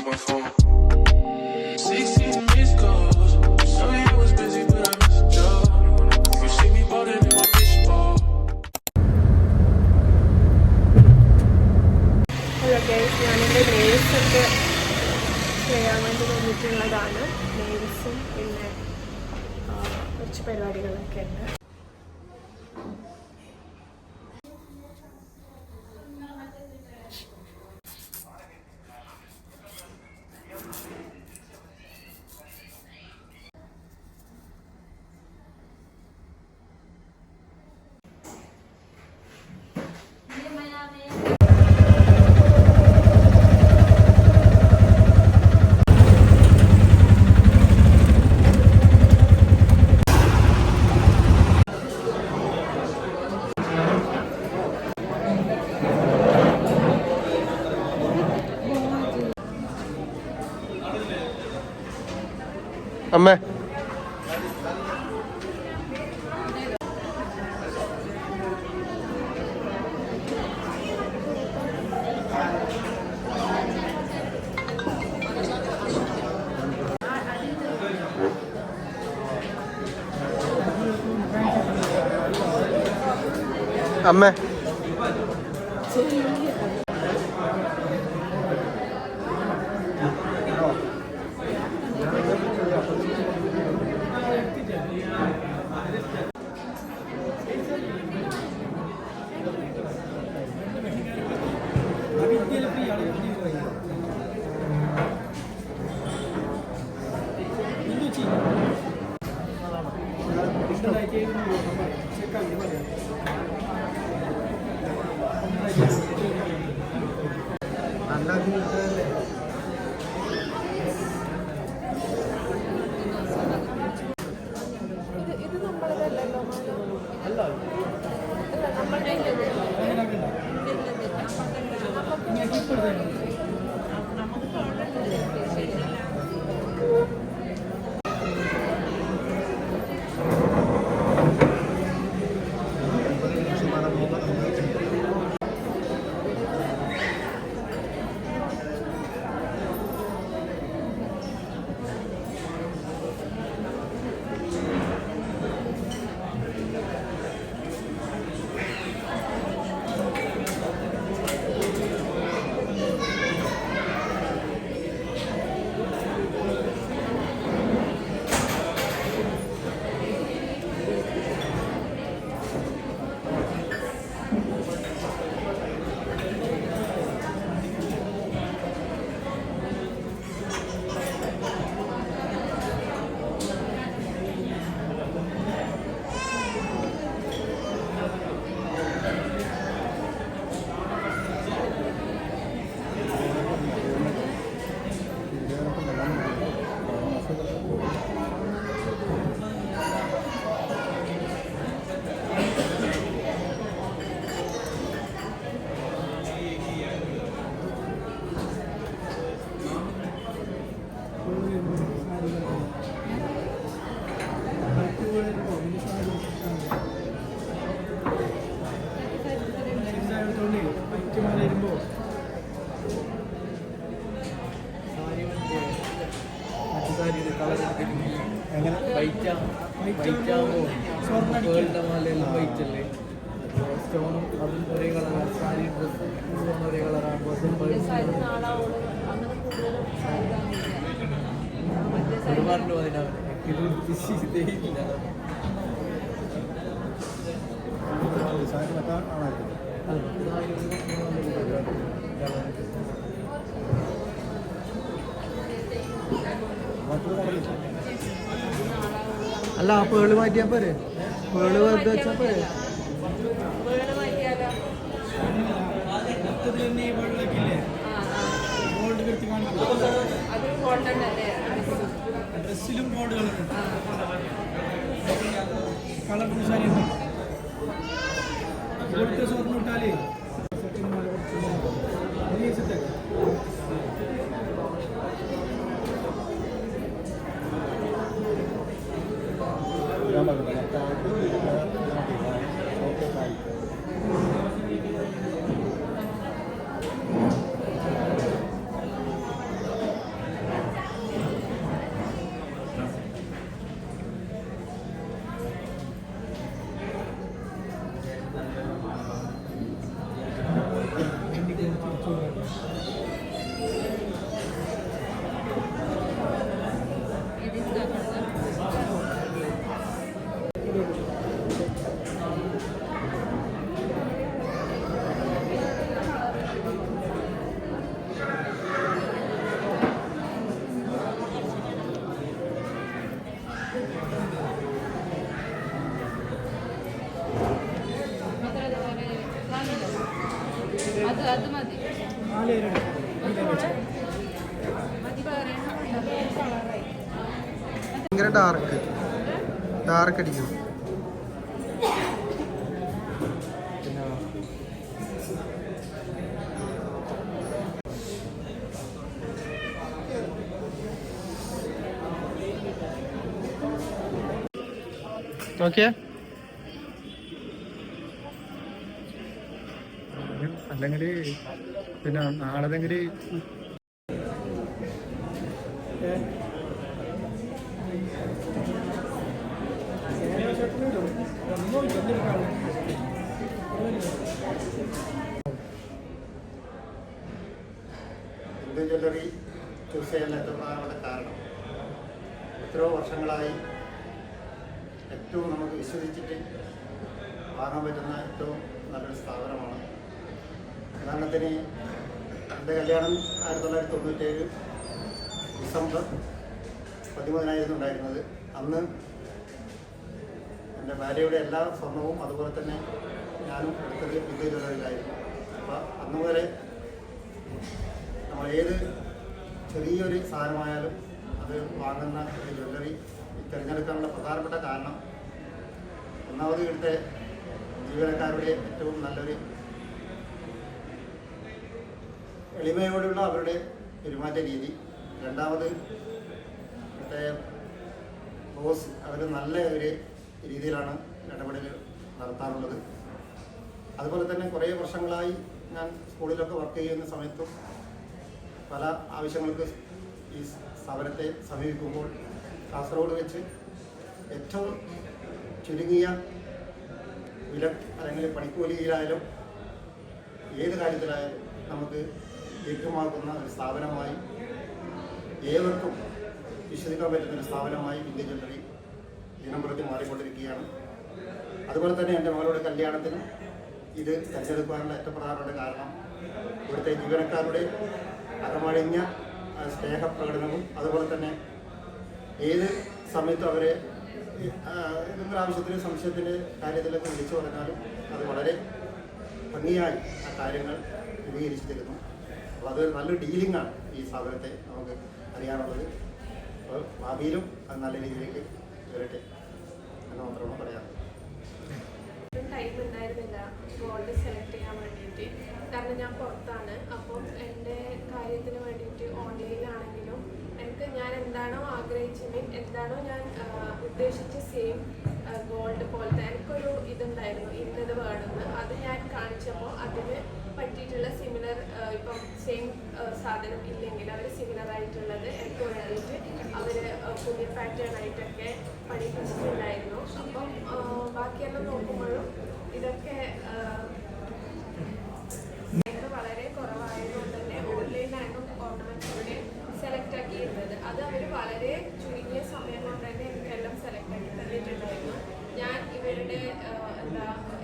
My phone. 16 missed calls. Sorry I was busy, but I missed a job. You see me ballin' in my bitch ball. Hello guys, ഞാനെൻ്റെ നെയിൽസൊക്കെ ചെയ്യാൻ വേണ്ടി വന്നിട്ടുള്ളതാണ്. നെയിൽസും പിന്നെ കുറച്ച് പരിപാടികളൊക്കെ ഉണ്ട്. അമ്മേ അമ്മേ വേൾഡ് മാലയെല്ലാം വൈറ്റല്ലേ സ്റ്റോണും അതും ഒരേ കളറാണ്. സാരി ഡ്രസ്സും ഒരേ കളറാകുമ്പോൾ ഒരുപാട് അതിനാണ് ഇത് ഇതേയില്ല. അല്ല ആ പേള് മാറ്റിയാൽ പോരെ, പേള് വെറുതെ വെച്ചാൽ പോരെ. ഡ്രസ്സിലും ഗോൾഡ് കളർ സാരി സ്വർണ്ണം ഇട്ടാലേ ഭയങ്കര ഡാർക്ക് അടിക്കും. നോക്കിയേ അല്ലെങ്കിൽ പിന്നെ നാളെതെങ്കിൽ ഇന്ത്യൻ ജ്വല്ലറി ചൂസ് ചെയ്യാൻ ഏറ്റവും പ്രധാനപ്പെട്ട കാരണം എത്രയോ വർഷങ്ങളായി ഏറ്റവും നമുക്ക് വിശ്വസിച്ചിട്ട് വാങ്ങാൻ പറ്റുന്ന ഏറ്റവും നല്ലൊരു സ്ഥാപനമാണ്. ഉദാഹരണത്തിന് എൻ്റെ കല്യാണം 1997 ഡിസംബർ 11 ഉണ്ടായിരുന്നത്. അന്ന് എൻ്റെ ഭാര്യയുടെ എല്ലാ സ്വർണവും അതുപോലെ തന്നെ ഞാനും എടുത്തത് ഇന്ത്യൻ ജ്വല്ലറിയിലായിരുന്നു. അപ്പോൾ അന്ന് മുതലേ നമ്മൾ ഏത് ചെറിയൊരു സാധനമായാലും അത് വാങ്ങുന്ന ഒരു ജ്വല്ലറി തിരഞ്ഞെടുക്കാനുള്ള പ്രധാനപ്പെട്ട കാരണം ഒന്നാമത് ഇവിടുത്തെ ജീവനക്കാരുടെ ഏറ്റവും നല്ലൊരു എളിമയോടുള്ള അവരുടെ പെരുമാറ്റ രീതി, രണ്ടാമത് ഇവിടുത്തെ ബോസ് അവർ നല്ല ഒരു രീതിയിലാണ് ഇടപെടൽ നടത്താറുള്ളത്. അതുപോലെ തന്നെ കുറേ വർഷങ്ങളായി ഞാൻ സ്കൂളിലൊക്കെ വർക്ക് ചെയ്യുന്ന സമയത്തും പല ആവശ്യങ്ങൾക്ക് ഈ സ്ഥാപനത്തെ സമീപിക്കുമ്പോൾ കാസർഗോഡ് വെച്ച് ഏറ്റവും ചുരുങ്ങിയ വില അല്ലെങ്കിൽ പണിക്കൂലിയിലായാലും ഏത് കാര്യത്തിലായാലും നമുക്ക് ലഭ്യമാക്കുന്ന ഒരു സ്ഥാപനമായി ഏവർക്കും വിശ്വസിക്കാൻ പറ്റുന്ന ഒരു സ്ഥാപനമായി ഇന്ത്യൻ ജ്വല്ലറി ദിനംപ്രതി മാറിക്കൊണ്ടിരിക്കുകയാണ്. അതുപോലെ തന്നെ എൻ്റെ മകളുടെ കല്യാണത്തിനും ഇത് തിരഞ്ഞെടുക്കാനുള്ള ഏറ്റവും പ്രധാനപ്പെട്ട കാരണം ഇവിടുത്തെ ജീവനക്കാരുടെ അകമഴിഞ്ഞ സ്നേഹപ്രകടനവും അതുപോലെ തന്നെ ഏത് സമയത്തും അവരെ എന്തെങ്കിലും ആവശ്യത്തിന് സംശയത്തിൻ്റെ കാര്യത്തിലൊക്കെ വിളിച്ചു പറഞ്ഞാലും അത് വളരെ ഭംഗിയായി ആ കാര്യങ്ങൾ വിപുലീകരിച്ചു തരുന്നു. അപ്പോൾ അതൊരു നല്ലൊരു ഡീലിംഗാണ് ഈ സ്ഥാപനത്തെ നമുക്ക് അറിയാനുള്ളത്. അപ്പോൾ ഭാവിയിലും അത് നല്ല രീതിയിലേക്ക് വരട്ടെ എന്ന് മാത്രമാണ് പറയാറ്. ടൈം ഉണ്ടായിരുന്നില്ല ഗോൾഡ് സെലക്ട് ചെയ്യാൻ വേണ്ടിയിട്ട്, കാരണം ഞാൻ പുറത്താണ്. അപ്പം എൻ്റെ കാര്യത്തിന് വേണ്ടിയിട്ട് ഓൺലൈനിലാണെങ്കിലും എനിക്ക് ഞാൻ എന്താണോ ആഗ്രഹിച്ചത്, എന്താണോ ഞാൻ ഉദ്ദേശിച്ച സെയിം ഗോൾഡ് പോലത്തെ എനിക്കൊരു ഇതുണ്ടായിരുന്നു, ഇന്നത് വേണമെന്ന്. അത് ഞാൻ കാണിച്ചപ്പോൾ അതിന് പറ്റിയിട്ടുള്ള സിമിലർ, ഇപ്പം സെയിം സാധനം ഇല്ലെങ്കിൽ അവർ സിമിലർ ആയിട്ടുള്ളത് എനിക്ക് വേണ്ടിയിട്ട് അവർ പുതിയ പാറ്റേൺ ആയിട്ടൊക്കെ പഠിപ്പിച്ചിട്ടുണ്ടായിരുന്നു. അപ്പം ബാക്കിയെല്ലാം നോക്കുമ്പോഴും ഇതൊക്കെ വളരെ കുറവായതുകൊണ്ട് തന്നെ ഓൺലൈനായിരുന്നു ഓർണമെന്റ്സിനെ സെലക്ട് ആക്കിയിരുന്നത്. അത് അവർ വളരെ ചുരുങ്ങിയ സമയം കൊണ്ട് തന്നെ എനിക്കെല്ലാം സെലക്ട് ആക്കി തന്നിട്ടുണ്ടായിരുന്നു. ഞാൻ ഇവരുടെ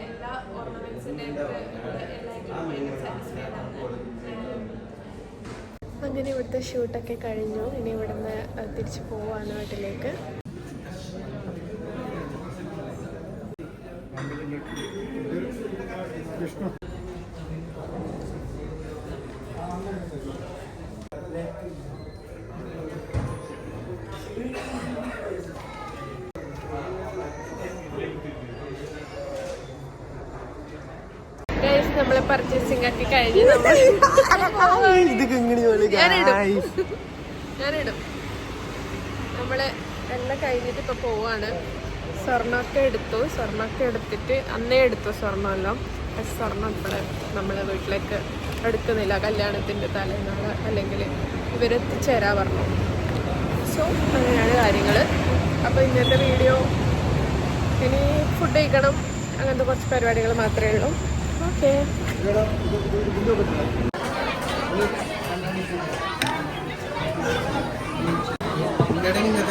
എല്ലാ ഓർണമെന്റ്സിൻ്റെ എല്ലായിട്ടും ഭയങ്കര സാറ്റിസ്ഫൈഡ് ആണ്. അങ്ങനെ ഇവിടുത്തെ ഷൂട്ടൊക്കെ കഴിഞ്ഞു. ഇനി ഇവിടുന്ന് തിരിച്ചു പോവാണ് വീട്ടിലേക്ക്. നമ്മളെ പർച്ചേസിംഗ് ഒക്കെ കഴിഞ്ഞ് ഞാനിടും നമ്മള് എല്ലാം കഴിഞ്ഞിട്ട് ഇപ്പൊ പോവാണ്. സ്വർണ്ണമൊക്കെ എടുത്തിട്ട് അന്നേ എടുത്തു സ്വർണ്ണമെല്ലാം. സ്വർണ്ണം ഇപ്പോൾ നമ്മളെ വീട്ടിലേക്ക് എടുക്കുന്നില്ല, കല്യാണത്തിൻ്റെ തലേന്നാള് അല്ലെങ്കിൽ ഇവരെത്തിച്ചേരാ പറഞ്ഞു. സോ അങ്ങനെയാണ് കാര്യങ്ങൾ. അപ്പോൾ ഇന്നത്തെ വീഡിയോ, ഇനി ഫുഡ് കഴിക്കണം, അങ്ങനത്തെ കുറച്ച് പരിപാടികൾ മാത്രമേ ഉള്ളൂ. ഓക്കെ, ഇന്നത്തെ